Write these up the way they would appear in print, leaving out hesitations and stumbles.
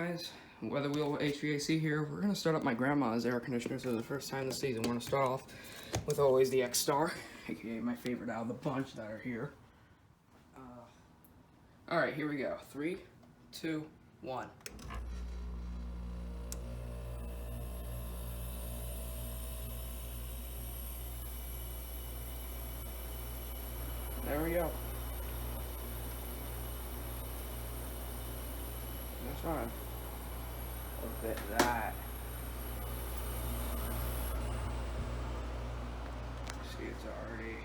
guys? Weather Wheel HVAC here. We're gonna start up my grandma's air conditioner for the first time this season. We're gonna start off with always the X-Star, aka my favorite out of the bunch that are here. Alright, here we go. 3, 2, 1. There we go. That's right. Look at that. See, it's already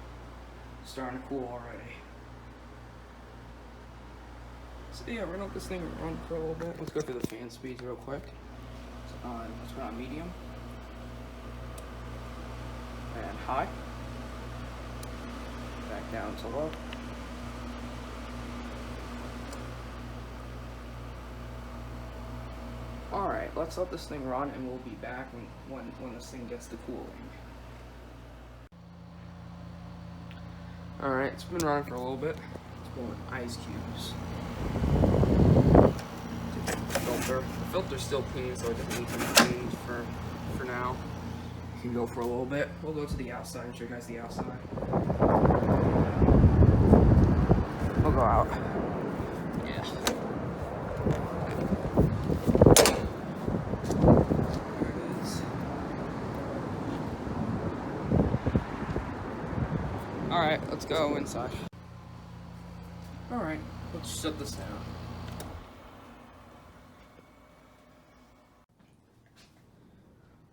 starting to cool already. So yeah, we're gonna let this thing run for a little bit. Let's go through the fan speeds real quick. Let's put on medium and high. Back down to low. Alright, let's let this thing run and we'll be back when this thing gets to cooling. Alright, it's been running for a little bit. It's going ice cubes. The filter. The filter's still clean, so it doesn't need to be changed for now. You can go for a little bit. We'll go to the outside and show you guys the outside. We'll go out. Yeah. There it is. Alright, let's go inside. Alright, let's shut this down.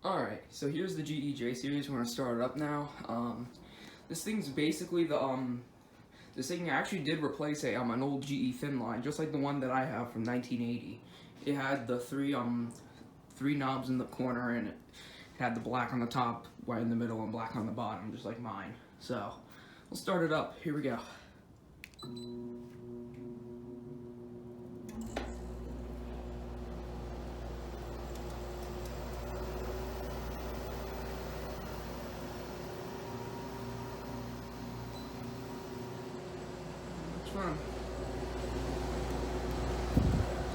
Alright, so here's the GEJ series. We're gonna start it up now. This thing's basically this thing actually did replace an old GE thin line, just like the one that I have from 1980. It had the three knobs in the corner, and it had the black on the top, white in the middle, and black on the bottom, just like mine. So, we'll start it up. Here we go.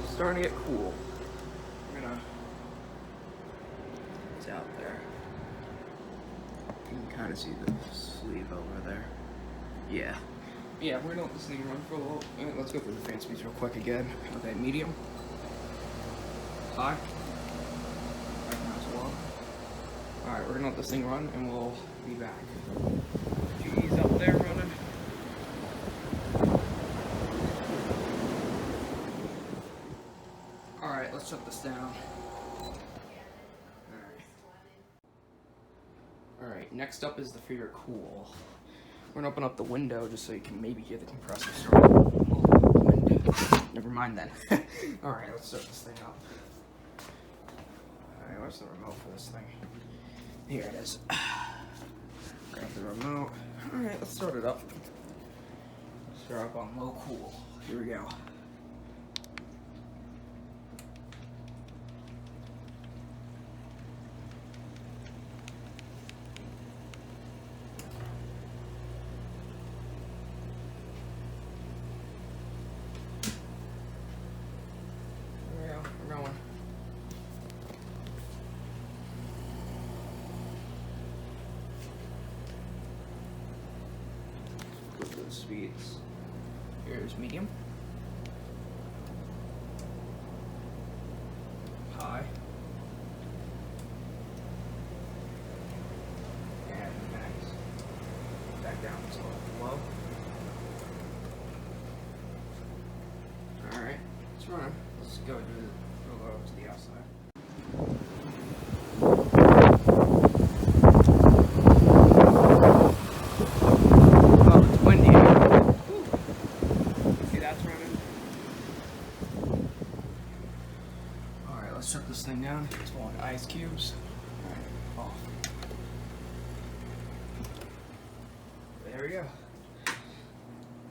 It's starting to get cool. It's out there. You can kind of see the sleeve over there. Yeah. Yeah, we're gonna let this thing run for a little. Let's go through the fan speeds real quick again. Okay, medium. High. Right now it's low. Alright, we're gonna let this thing run and we'll be back. GE's up there running. Alright, let's shut this down. Alright, next up is the for your cool. We're gonna open up the window just so you can maybe hear the compressor start. Oh, never mind then. Alright, let's start this thing up. Alright, where's the remote for this thing? Here it is. Grab the remote. Alright, let's start it up. Start up on low cool. Here we go. We're going. Go to the speeds. Here's medium. High. And max. Back down to low. Alright, let's run. Let's go to the outside. Oh, it's windy. See, that's running. Alright, let's shut this thing down. It's going ice cubes. Alright, off. There we go.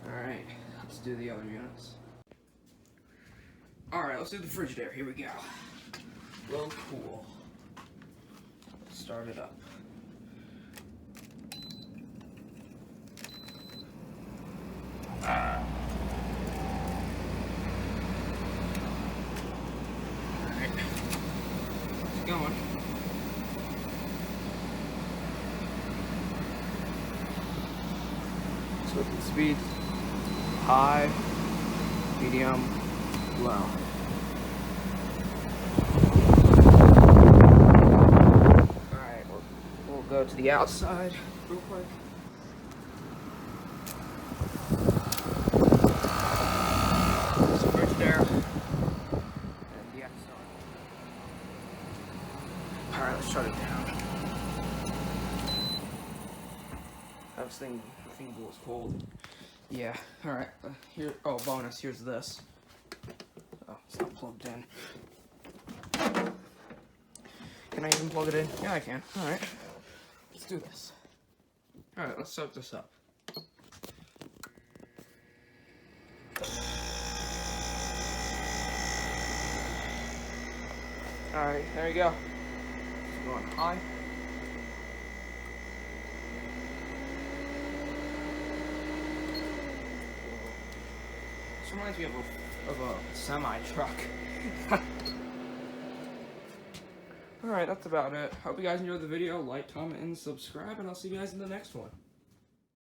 Alright, let's do the other units. Alright, let's do the Frigidaire. Here we go. Low cool. Let's start it up. Go through the speeds. High, medium, low. Alright, we'll go to the outside real quick. Some fresh air. And the outside. Alright, let's shut it down. I was thinking it was cold. Yeah, alright. Here, oh, bonus, here's this. Oh, it's not plugged in. Can I even plug it in? Yeah, I can. Alright. Let's do this. Alright, let's soak this up. Alright, there you go. It's going high. This reminds me of a semi-truck. Alright, that's about it. Hope you guys enjoyed the video. Like, comment, and subscribe, and I'll see you guys in the next one.